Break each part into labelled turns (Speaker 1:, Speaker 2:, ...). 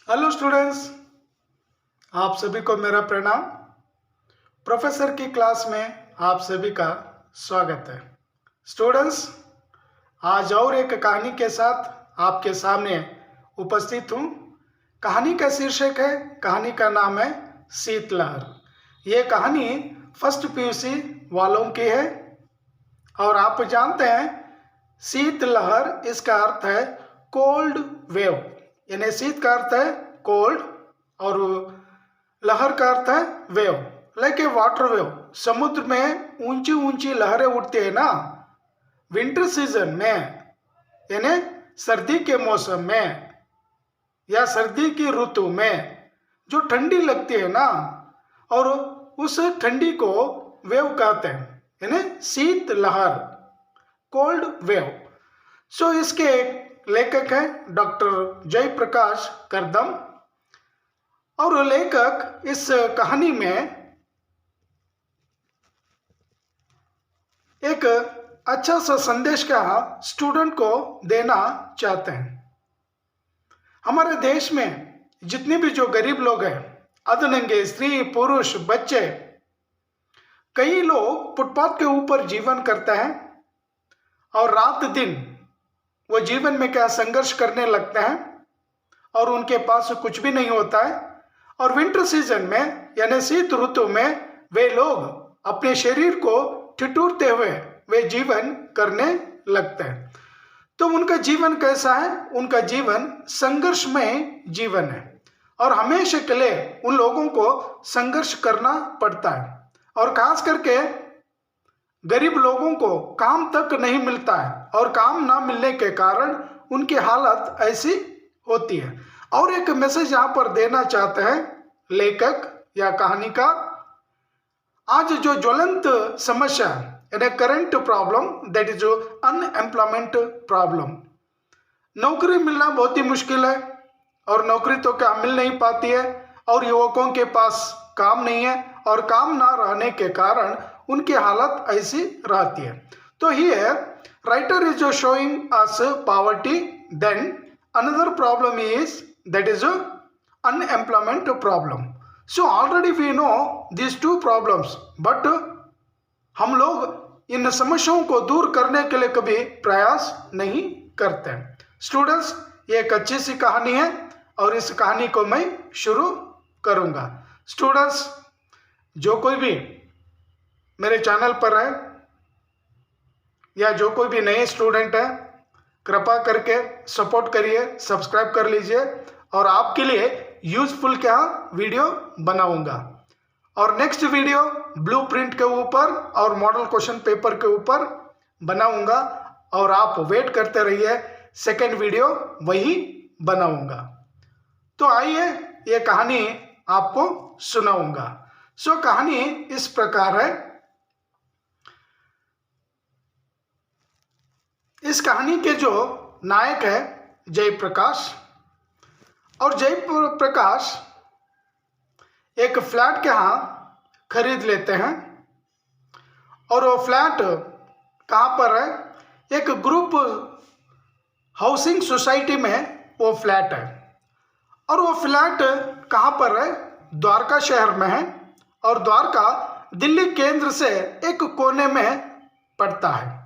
Speaker 1: Hello students, आप सभी को मेरा प्रणाम। प्रोफेसर की क्लास में आप सभी का स्वागत है। स्टूडेंट्स, आज और एक कहानी के साथ आपके सामने उपस्थित हूँ। कहानी का शीर्षक है, कहानी का नाम है शीतलहर। ये कहानी फर्स्ट पीयूसी वालों की है और आप जानते हैं शीतलहर इसका अर्थ है कोल्ड वेव, यानी शीत का अर्थ है कोल्ड और लहर का अर्थ है wave, like a water wave. समुद्र में ऊंची ऊंची लहरें उठती है ना विंटर सीजन में, यानी सर्दी के मौसम में या सर्दी की ऋतु में जो ठंडी लगती है ना, और उस ठंडी को वेव कहते हैं, यानी शीत लहर, कोल्ड वेव। सो इसके लेखक हैं डॉक्टर जयप्रकाश करदम और लेखक इस कहानी में एक अच्छा सा संदेश का स्टूडेंट को देना चाहते हैं। हमारे देश में जितने भी जो गरीब लोग हैं, अधनंगे, स्त्री, पुरुष, बच्चे, कई लोग फुटपाथ के ऊपर जीवन करते हैं और रात दिन वो जीवन में क्या संघर्ष करने लगते हैं और उनके पास कुछ भी नहीं होता है। और विंटर सीजन में यानी शीत ऋतु में वे लोग अपने शरीर को ठिठुरते हुए वे जीवन करने लगते हैं। तो उनका जीवन कैसा है? उनका जीवन संघर्षमय जीवन है और हमेशा के लिए उन लोगों को संघर्ष करना पड़ता है। और खास करके गरीब लोगों को काम तक नहीं मिलता है और काम ना मिलने के कारण उनकी हालत ऐसी होती है। और एक मैसेज यहाँ पर देना चाहते हैं लेखक या कहानीकार। आज जो ज्वलंत समस्या यानी current problem, that is unemployment problem. नौकरी मिलना बहुत ही मुश्किल है और नौकरी तो क्या मिल नहीं पाती है और युवकों के पास काम नहीं है और काम ना रहने के कारण उनकी हालत ऐसी रहती है। तो here writer is showing us poverty, then another problem is that is unemployment problem. So already we know this two problems, but हम लोग इन समस्याओं को दूर करने के लिए कभी प्रयास नहीं करते। स्टूडेंट्स, ये एक अच्छी सी कहानी है और इस कहानी को मैं शुरू करूंगा। स्टूडेंट्स, जो कोई भी मेरे चैनल पर है या जो कोई भी नए स्टूडेंट है, कृपा करके सपोर्ट करिए, सब्सक्राइब कर लीजिए और आपके लिए यूजफुल क्या वीडियो बनाऊंगा। और नेक्स्ट वीडियो ब्लूप्रिंट के ऊपर और मॉडल क्वेश्चन पेपर के ऊपर बनाऊंगा और आप वेट करते रहिए, सेकेंड वीडियो वही बनाऊंगा। तो आइए ये कहानी आपको सुनाऊंगा। सो कहानी इस प्रकार है। इस कहानी के जो नायक है जयप्रकाश, और जयप्रकाश एक फ्लैट के यहाँ खरीद लेते हैं और वो फ्लैट कहाँ पर है? एक ग्रुप हाउसिंग सोसाइटी में वो फ्लैट है और वो फ्लैट कहाँ पर है? द्वारका शहर में है और द्वारका दिल्ली केंद्र से एक कोने में पड़ता है।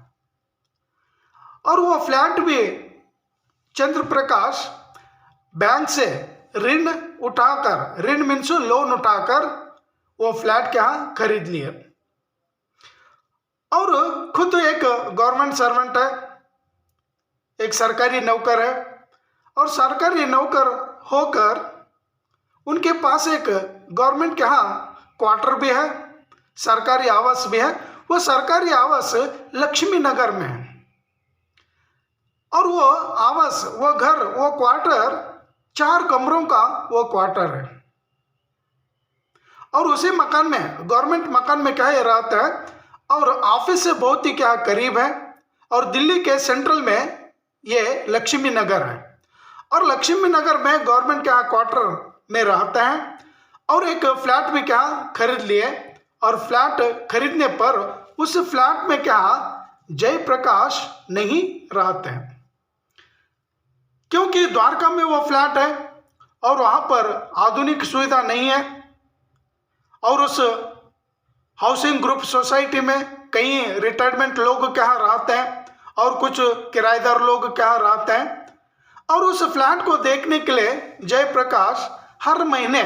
Speaker 1: और वो फ्लैट भी चंद्रप्रकाश बैंक से ऋण उठाकर, ऋण मीन्स लोन उठाकर वो फ्लैट के यहाँ खरीद लिए। और खुद एक गवर्नमेंट सर्वेंट है, एक सरकारी नौकर है और सरकारी नौकर होकर उनके पास एक गवर्नमेंट के यहाँ क्वार्टर भी है, सरकारी आवास भी है। वो सरकारी आवास लक्ष्मी नगर में है और वो आवास, वो घर, वो क्वार्टर 4 कमरों का वो क्वार्टर है। और उसी मकान में, गवर्नमेंट मकान में क्या ये रहता है और ऑफिस से बहुत ही क्या करीब है और दिल्ली के सेंट्रल में ये लक्ष्मी नगर है। और लक्ष्मी नगर में गवर्नमेंट क्या क्वार्टर में रहता है और एक फ्लैट भी क्या खरीद लिए। और फ्लैट खरीदने पर उस फ्लैट में क्या जयप्रकाश नहीं रहते हैं, क्योंकि द्वारका में वो फ्लैट है और वहाँ पर आधुनिक सुविधा नहीं है, और उस हाउसिंग ग्रुप सोसाइटी में कई रिटायरमेंट लोग क्या रहते हैं और कुछ किराएदार लोग क्या रहते हैं। और उस फ्लैट को देखने के लिए जयप्रकाश हर महीने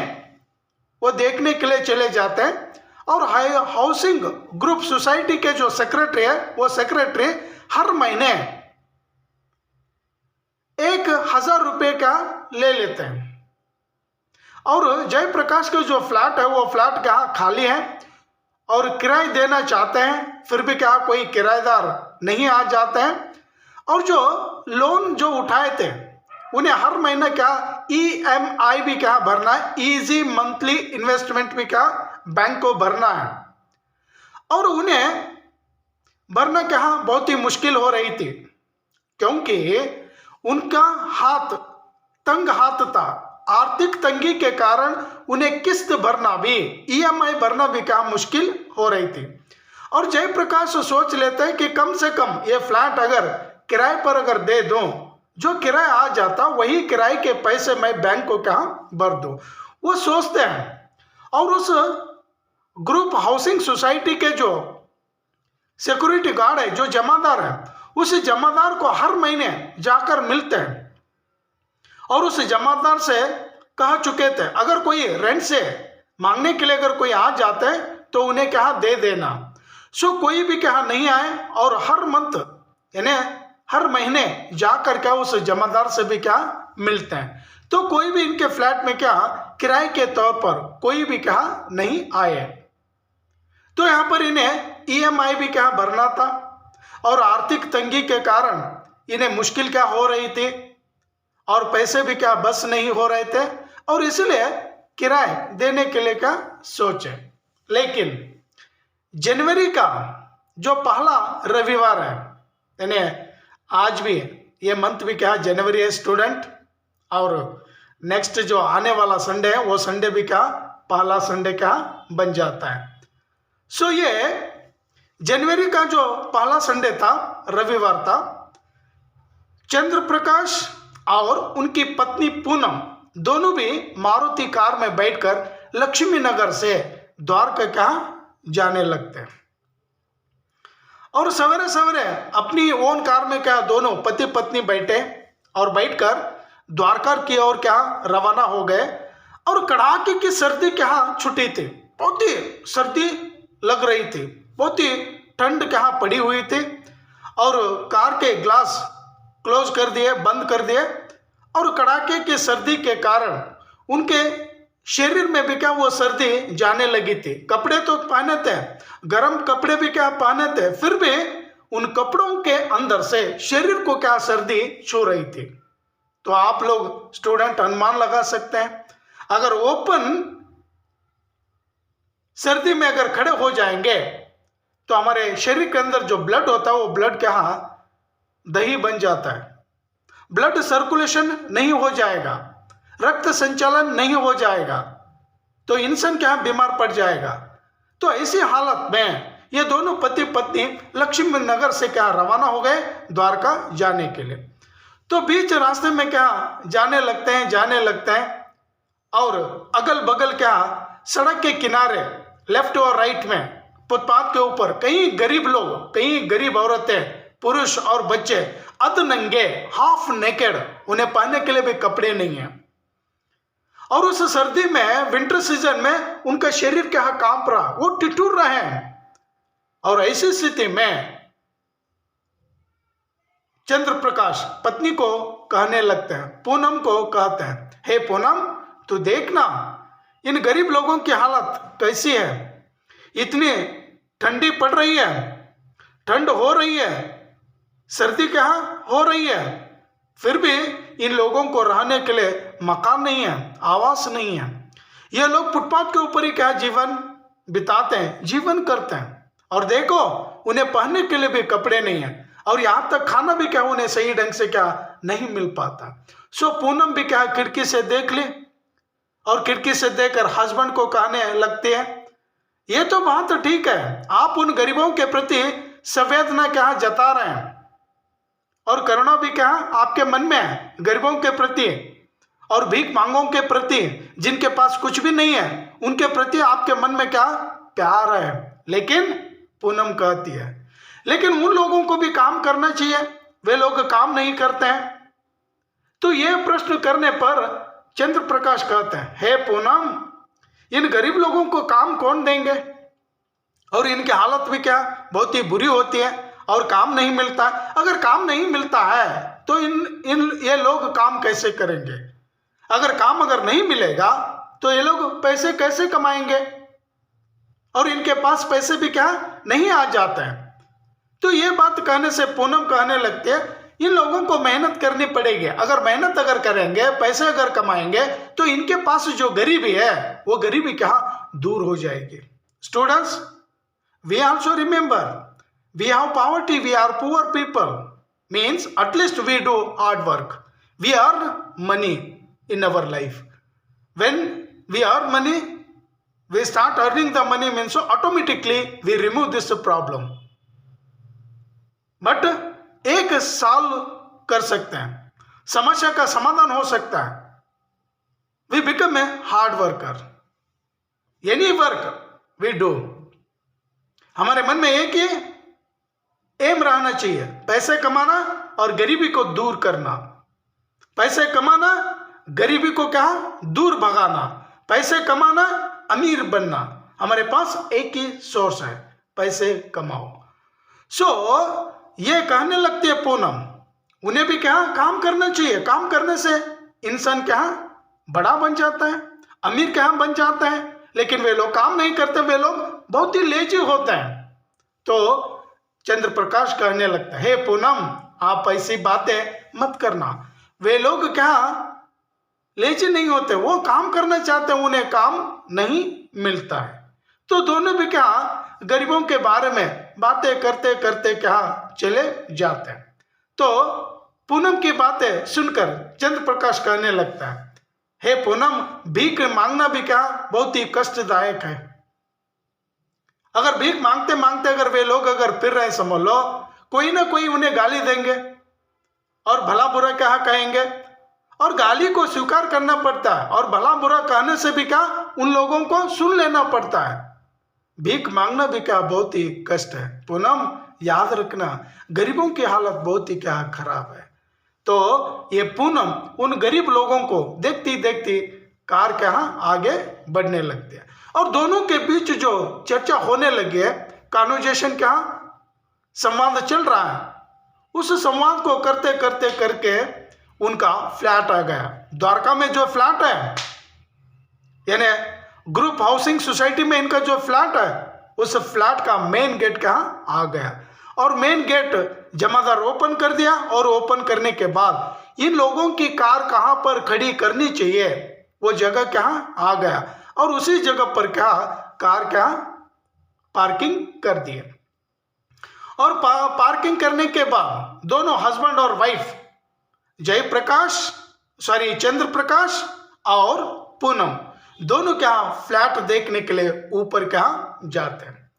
Speaker 1: वो देखने के लिए चले जाते हैं, और हाउसिंग ग्रुप सोसाइटी के जो सेक्रेटरी है वो सेक्रेटरी हर महीने 1,000 रुपये का ले लेते हैं। और जयप्रकाश का जो फ्लैट है वो फ्लैट क्या खाली है और किराए देना चाहते हैं, फिर भी क्या कोई किराएदार नहीं आ जाते हैं। और जो लोन जो उठाए थे उन्हें हर महीने क्या EMI भी क्या भरना है, इजी मंथली इन्वेस्टमेंट भी क्या बैंक को भरना है। और उन्हें भरना क्या बहुत ही मुश्किल हो रही थी, क्योंकि उनका तंग हाथ था। आर्थिक तंगी के कारण उन्हें किस्त भरना भी, EMI भरना भी क्या मुश्किल हो रही थी। और जयप्रकाश सोच लेते हैं कि कम से कम ये फ्लैट अगर किराए पर अगर दे दूं, जो किराया आ जाता वही किराए के पैसे मैं बैंक को क्या भर दूं, वो सोचते हैं। और उस ग्रुप हाउसिंग सोसाइटी के जो सिक्योरिटी गार्ड है, जो जमादार है, उस जमादार को हर महीने जाकर मिलते हैं और उस जमादार से कह चुके थे अगर कोई रेंट से मांगने के लिए अगर कोई आ जाते हैं तो उन्हें क्या दे देना। सो कोई भी क्या नहीं आए, और हर मंथ यानी हर महीने जाकर क्या उस जमादार से भी क्या मिलते हैं। तो कोई भी इनके फ्लैट में क्या किराए के तौर पर कोई भी क्या नहीं आए। तो यहाँ पर इन्हें EMI भी क्या भरना था, और आर्थिक तंगी के कारण इन्हें मुश्किल क्या हो रही थी, और पैसे भी क्या बस नहीं हो रहे थे, और इसलिए किराए देने के लिए क्या सोचे। लेकिन जनवरी का जो पहला रविवार है, यानी आज भी ये मंथ भी क्या जनवरी है स्टूडेंट, और नेक्स्ट जो आने वाला संडे है वो संडे भी क्या पहला संडे क्या बन जाता है। सो ये जनवरी का जो पहला संडे था, रविवार था, चंद्र प्रकाश और उनकी पत्नी पूनम दोनों भी मारुति कार में बैठकर लक्ष्मी नगर से द्वारका क्या जाने लगते हैं। और सवेरे सवेरे अपनी ओन कार में क्या दोनों पति पत्नी बैठे और बैठकर द्वारका की ओर क्या रवाना हो गए। और कड़ाके की सर्दी क्या छुट्टी थी, बहुत ही सर्दी लग रही थी, बहुत ही ठंड क्या पड़ी हुई थी, और कार के ग्लास क्लोज कर दिए, बंद कर दिए। और कड़ाके की सर्दी के कारण उनके शरीर में भी क्या वो सर्दी जाने लगी थी। कपड़े तो पहने थे, गर्म कपड़े भी क्या पहने थे, फिर भी उन कपड़ों के अंदर से शरीर को क्या सर्दी छू रही थी। तो आप लोग स्टूडेंट अनुमान लगा सकते हैं, अगर ओपन सर्दी में अगर खड़े हो जाएंगे तो हमारे शरीर के अंदर जो ब्लड होता है वो ब्लड क्या दही बन जाता है, ब्लड सर्कुलेशन नहीं हो जाएगा, रक्त संचालन नहीं हो जाएगा, तो इंसान क्या बीमार पड़ जाएगा। तो ऐसी हालत में ये दोनों पति पत्नी लक्ष्मी नगर से क्या रवाना हो गए द्वारका जाने के लिए। तो बीच रास्ते में क्या जाने लगते हैं, और अगल बगल क्या सड़क के किनारे लेफ्ट और राइट में फुटपाथ के ऊपर कई गरीब लोग, कई गरीब औरतें, पुरुष और बच्चे अधनंगे, हाफ नेकेड, उन्हें पहनने के लिए भी कपड़े नहीं है। और उस सर्दी में, विंटर सीजन में उनका शरीर क्या कांप रहा, वो ठिठुर रहे हैं। और ऐसी स्थिति में चंद्र प्रकाश पत्नी को कहने लगते हैं, पूनम को कहते हैं, हे पूनम, तू देखना इन गरीब लोगों की हालत कैसी है, इतनी ठंडी पड़ रही है, ठंड हो रही है, सर्दी क्या हो रही है, फिर भी इन लोगों को रहने के लिए मकान नहीं है, आवास नहीं है। ये लोग फुटपाथ के ऊपर ही क्या जीवन बिताते हैं, जीवन करते हैं। और देखो उन्हें पहनने के लिए भी कपड़े नहीं है, और यहाँ तक खाना भी क्या उन्हें सही ढंग से क्या नहीं मिल पाता। सो पूनम भी क्या खिड़की से देख ली, और खिड़की से देखकर हस्बैंड को कहने लगती है, ये तो बात ठीक है, आप उन गरीबों के प्रति संवेदना क्या जता रहे हैं, और करुणा भी क्या आपके मन में है गरीबों के प्रति, और भीख मांगों के प्रति, जिनके पास कुछ भी नहीं है, उनके प्रति आपके मन में क्या प्यार है। लेकिन पूनम कहती है लेकिन उन लोगों को भी काम करना चाहिए, वे लोग काम नहीं करते हैं। तो यह प्रश्न करने पर चंद्र प्रकाश कहते हैं, हे पूनम, इन गरीब लोगों को काम कौन देंगे, और इनकी हालत भी क्या बहुत ही बुरी होती है, और काम नहीं मिलता। अगर काम नहीं मिलता है तो ये लोग काम कैसे करेंगे? अगर नहीं मिलेगा तो ये लोग पैसे कैसे कमाएंगे, और इनके पास पैसे भी क्या नहीं आ जाते हैं। तो ये बात कहने से पूनम कहने लगती है, इन लोगों को मेहनत करनी पड़ेगी। अगर मेहनत करेंगे, पैसे अगर कमाएंगे, तो इनके पास जो गरीबी है वो गरीबी क्या दूर हो जाएगी। Students, we also remember we have poverty, we are poor people, means at least we do hard work, we earn money in our life. When we earn money, we start earning the money, means so automatically we remove this problem. But एक साल कर सकते हैं, समस्या का समाधान हो सकता है। We become a hard worker, any work we do. हमारे मन में एक ही एम रहना चाहिए, पैसे कमाना और गरीबी को दूर करना। पैसे कमाना, गरीबी को क्या दूर भगाना। पैसे कमाना, अमीर बनना। हमारे पास एक ही सोर्स है, पैसे कमाओ। ये कहने लगती है पूनम, उन्हें भी क्या काम करना चाहिए। काम करने से इंसान क्या बड़ा बन जाता है, अमीर क्या बन जाता है। लेकिन वे लोग काम नहीं करते, वे लोग बहुत ही लेजी होते हैं। तो चंद्र प्रकाश कहने लगता है, हे पूनम, आप ऐसी बातें मत करना। वे लोग क्या लेजी नहीं होते, वो काम करना चाहते हैं, उन्हें काम नहीं मिलता है। तो दोनों भी क्या गरीबों के बारे में बातें करते करते क्या चले जाते हैं। तो पूनम की बातें सुनकर चंद्र प्रकाश कहने लगता है, हे पूनम, भीख मांगना भी क्या बहुत ही कष्टदायक है। अगर भीख मांगते मांगते अगर वे लोग फिर रहे, समझ लो कोई ना कोई उन्हें गाली देंगे और भला बुरा क्या कहेंगे, और गाली को स्वीकार करना पड़ता है, और भला बुरा कहने से भी क्या उन लोगों को सुन लेना पड़ता है। भीख मांगना भी क्या बहुत ही कष्ट है। पूनम, याद रखना, गरीबों की हालत बहुत ही क्या खराब है। तो ये पूनम उन गरीब लोगों को देखती देखती कार क्या आगे बढ़ने लगती है, और दोनों के बीच जो चर्चा होने लगी है, कन्वर्सेशन क्या संवाद चल रहा है, उस संवाद को करते करते करके उनका फ्लैट आ गया। द्वारका में जो फ्लैट है, यानी ग्रुप हाउसिंग सोसाइटी में इनका जो फ्लैट है, उस फ्लैट का मेन गेट कहाँ आ गया, और मेन गेट जमादार ओपन कर दिया। और ओपन करने के बाद इन लोगों की कार कहाँ पर खड़ी करनी चाहिए वो जगह कहाँ आ गया, और उसी जगह पर क्या कार क्या पार्किंग कर दिए। और पार्किंग करने के बाद दोनों हस्बैंड और वाइफ चंद्र प्रकाश और पूनम दोनों क्या फ्लैट देखने के लिए ऊपर क्या जाते हैं,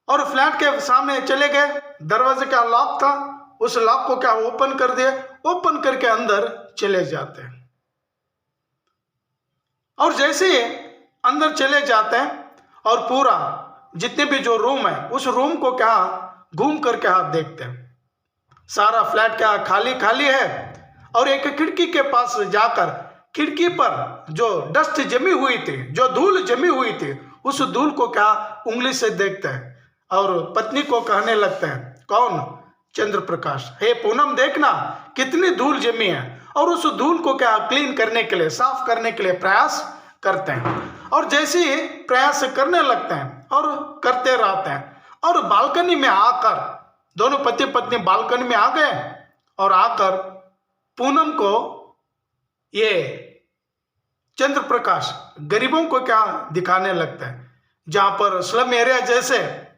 Speaker 1: और फ्लैट के सामने चले गए। दरवाजे का लॉक था, उस लॉक को क्या ओपन कर दिया, ओपन करके अंदर चले जाते हैं। और जैसे ही अंदर चले जाते हैं और पूरा जितने भी जो रूम है उस रूम को क्या घूम कर क्या देखते हैं, सारा फ्लैट क्या खाली खाली है। और एक खिड़की के पास जाकर खिड़की पर जो डस्ट जमी हुई थी, जो धूल जमी हुई थी, उस धूल को क्या उंगली से देखते हैं, और पत्नी को कहने लगते हैं, कौन? चंद्र प्रकाश, हे पूनम, देखना कितनी धूल जमी है। और उस धूल को क्या क्लीन करने के लिए, साफ करने के लिए प्रयास करते हैं। और जैसे ही प्रयास करने लगते हैं और करते रहते हैं, और बालकनी में आकर दोनों पति पत्नी बालकनी में आ गए, और आकर पूनम को ये चंद्र प्रकाश गरीबों को क्या दिखाने लगता है, जहां पर स्लम एरिया जैसे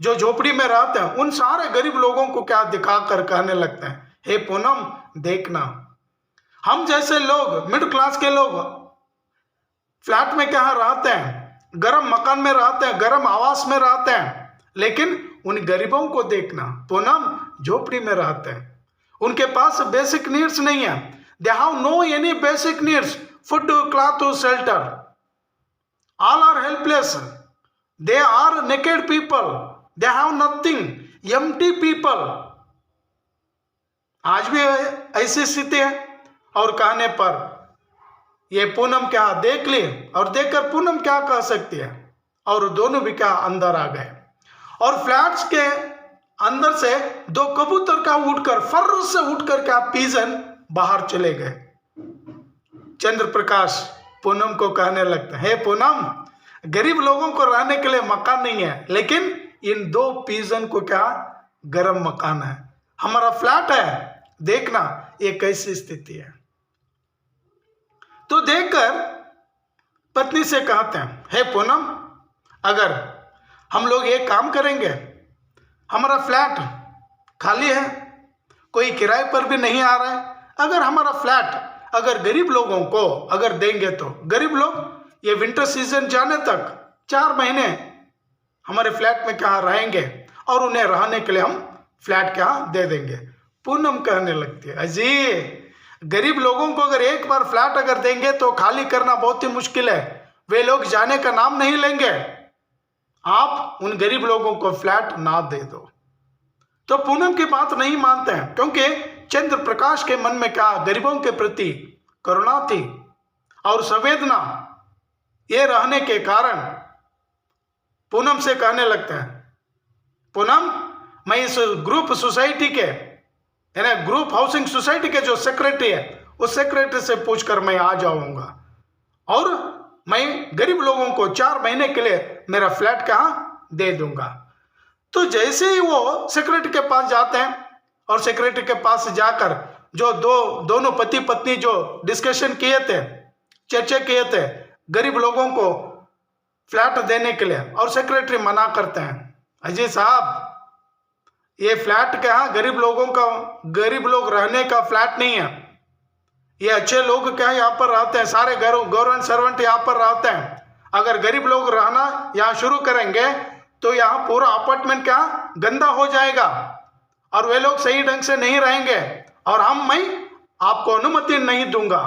Speaker 1: जो झोपड़ी में रहते हैं उन सारे गरीब लोगों को क्या दिखाकर कहने लगते हैं, हे पूनम, देखना हम जैसे लोग, मिडिल क्लास के लोग फ्लैट में क्या रहते हैं, गर्म मकान में रहते हैं, गर्म आवास में रहते हैं, लेकिन उन गरीबों को देखना, पूनम झोपड़ी में रहते हैं, उनके पास बेसिक नीड्स नहीं है। They have no any basic needs, food, cloth, shelter. All are helpless. They are naked people. They have nothing. Empty people. आज भी ऐसी स्थिति है। और कहने पर ये पूनम क्या देख ली, और देखकर पूनम क्या कह सकती है, और दोनों भी क्या अंदर आ गए। और फ्लैट्स के अंदर से दो कबूतर का उड़कर फर्र से उठकर क्या पिजन बाहर चले गए। चंद्र प्रकाश पूनम को कहने लगते हैं, हे पूनम, गरीब लोगों को रहने के लिए मकान नहीं है, लेकिन इन दो पिजन को क्या गर्म मकान है, हमारा फ्लैट है, देखना ये कैसी स्थिति है। तो देखकर पत्नी से कहते हैं, हे पूनम, अगर हम लोग ये काम करेंगे, हमारा फ्लैट खाली है, कोई किराए पर भी नहीं आ रहा है, अगर हमारा फ्लैट अगर गरीब लोगों को अगर देंगे तो गरीब लोग ये विंटर सीजन जाने तक 4 महीने हमारे फ्लैट में क्या रहेंगे, और उन्हें रहने के लिए हम फ्लैट क्या दे देंगे। पूनम कहने लगती है, अजी गरीब लोगों को अगर एक बार फ्लैट अगर देंगे तो खाली करना बहुत ही मुश्किल है, वे लोग जाने का नाम नहीं लेंगे, आप उन गरीब लोगों को फ्लैट ना दे दो। तो पूनम की बात नहीं मानते हैं, क्योंकि चंद्र प्रकाश के मन में क्या गरीबों के प्रति करुणा थी और संवेदना, ये रहने के कारण पूनम से कहने लगते हैं, पूनम, मैं इस ग्रुप सोसाइटी के यानी ग्रुप हाउसिंग सोसाइटी के जो सेक्रेटरी है, उस सेक्रेटरी से पूछकर मैं आ जाऊंगा, और मैं गरीब लोगों को 4 महीने के लिए मेरा फ्लैट कहाँ दे दूंगा। तो जैसे ही वो सेक्रेटरी के पास जाते हैं, और सेक्रेटरी के पास जाकर जो दोनों पति पत्नी जो डिस्कशन किए थे, चर्चा किए थे गरीब लोगों को फ्लैट देने के लिए, और सेक्रेटरी मना करते हैं, अजय साहब, ये फ्लैट क्या गरीब लोगों का, गरीब लोग रहने का फ्लैट नहीं है, ये अच्छे लोग क्या यहाँ पर रहते हैं, सारे गवर्नमेंट सर्वेंट यहाँ पर रहते हैं, अगर गरीब लोग रहना यहाँ शुरू करेंगे तो यहाँ पूरा अपार्टमेंट क्या गंदा हो जाएगा, और वे लोग सही ढंग से नहीं रहेंगे, और मैं आपको अनुमति नहीं दूंगा,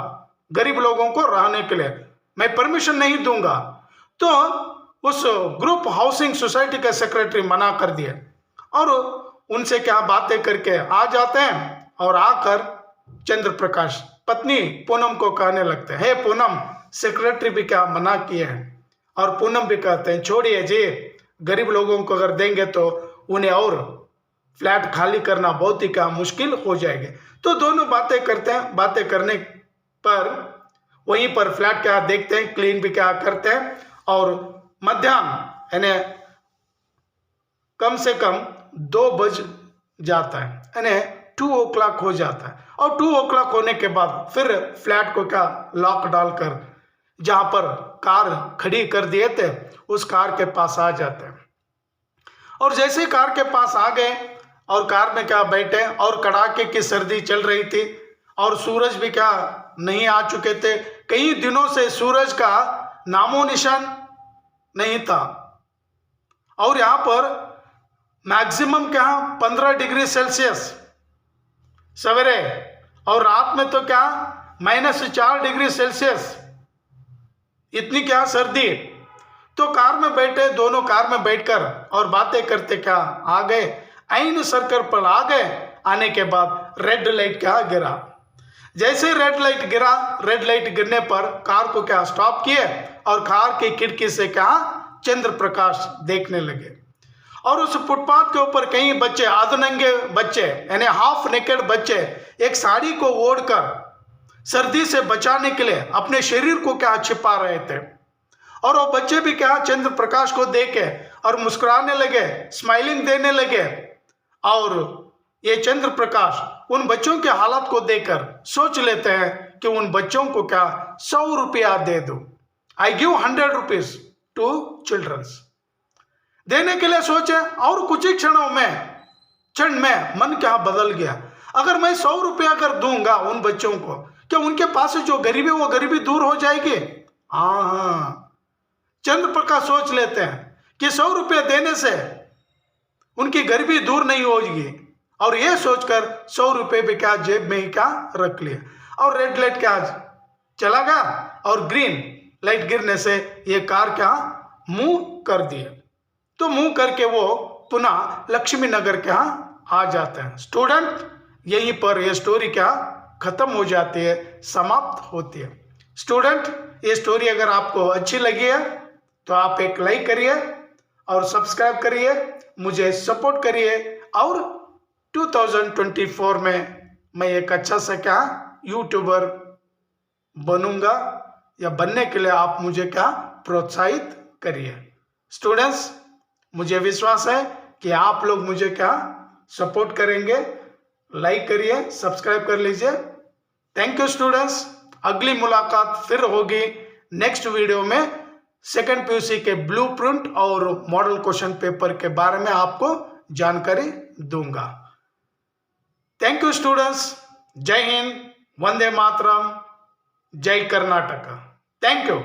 Speaker 1: गरीब लोगों को रहने के लिए मैं परमिशन नहीं दूंगा। तो उस ग्रुप हाउसिंग सोसाइटी के सेक्रेटरी मना कर दिए, और उनसे क्या बातें करके आ जाते हैं, और आकर चंद्र प्रकाश पत्नी पूनम को कहने लगते हैं, हे पूनम, सेक्रेटरी भी क्या मना किए हैं, और पूनम भी कहते हैं, छोड़िए जी, गरीब लोगों को अगर देंगे तो उन्हें और फ्लैट खाली करना बहुत ही क्या मुश्किल हो जाएगी। तो दोनों बातें करते हैं, बातें करने पर वहीं पर फ्लैट क्या देखते हैं, क्लीन भी क्या करते हैं, और मध्याह्न यानी कम से कम 2 बज जाता है, यानी 2 o'clock हो जाता है, और 2 o'clock होने के बाद फिर फ्लैट को क्या लॉक डालकर जहां पर कार खड़ी कर दिए थे उस कार के पास आ जाते हैं। और जैसे ही कार के पास आ गए और कार में क्या बैठे, और कड़ाके की सर्दी चल रही थी, और सूरज भी क्या नहीं आ चुके थे, कई दिनों से सूरज का नामो निशान नहीं था, और यहाँ पर मैक्सिमम क्या 15 डिग्री सेल्सियस सवेरे, और रात में तो क्या -4 डिग्री सेल्सियस, इतनी क्या सर्दी। तो कार में बैठे, दोनों कार में बैठकर और बातें करते क्या आ गए, ऐन सर्कल पर आ गए। आने के बाद रेड लाइट क्या गिरा, जैसे रेड लाइट गिरा, रेड लाइट गिरने पर कार को क्या स्टॉप किए, और कार की खिड़की से क्या चंद्र प्रकाश देखने लगे, और उस फुटपाथ के ऊपर कई बच्चे, आधनंगे बच्चे यानी हाफ नेकेड बच्चे, एक साड़ी को ओढ़कर सर्दी से बचाने के लिए अपने शरीर को क्या छिपा रहे थे, और वो बच्चे भी क्या चंद्र प्रकाश को देखे और मुस्कुराने लगे, स्माइलिंग देने लगे। और ये चंद्र प्रकाश उन बच्चों के हालत को देखकर सोच लेते हैं कि उन बच्चों को क्या 100 रुपया दे दो, I give 100 rupees to childrens, देने के लिए सोचे, और कुछ ही क्षण में मन क्या बदल गया, अगर मैं 100 रुपया अगर दूंगा उन बच्चों को, क्या उनके पास जो गरीबी वो गरीबी दूर हो जाएगी। हाँ, चंद्र प्रकाश सोच लेते हैं कि 100 रुपया देने से उनकी गरीबी दूर नहीं होगी, और ये सोचकर 100 रुपये भी क्या जेब में ही क्या रख लिए। और रेड लाइट क्या चला गया और ग्रीन लाइट गिरने से ये कार क्या मूव कर दिए। तो मूव करके वो पुनः लक्ष्मी नगर के यहाँ आ जाते हैं। स्टूडेंट, यहीं पर ये स्टोरी क्या खत्म हो जाती है, समाप्त होती है। स्टूडेंट, ये स्टोरी अगर आपको अच्छी लगी है तो आप एक लाइक करिए और सब्सक्राइब करिए, मुझे सपोर्ट करिए और 2024 में मैं एक अच्छा सा क्या यूट्यूबर बनूंगा या बनने के लिए आप मुझे क्या प्रोत्साहित करिए। स्टूडेंट्स, मुझे विश्वास है कि आप लोग मुझे क्या सपोर्ट करेंगे। लाइक करिए, सब्सक्राइब कर लीजिए। Thank you students. अगली मुलाकात फिर होगी नेक्स्ट वीडियो में। सेकंड पीयूसी के ब्लूप्रिंट और मॉडल क्वेश्चन पेपर के बारे में आपको जानकारी दूंगा। Thank you students. जय हिंद, वंदे मातरम, जय कर्नाटका। Thank you.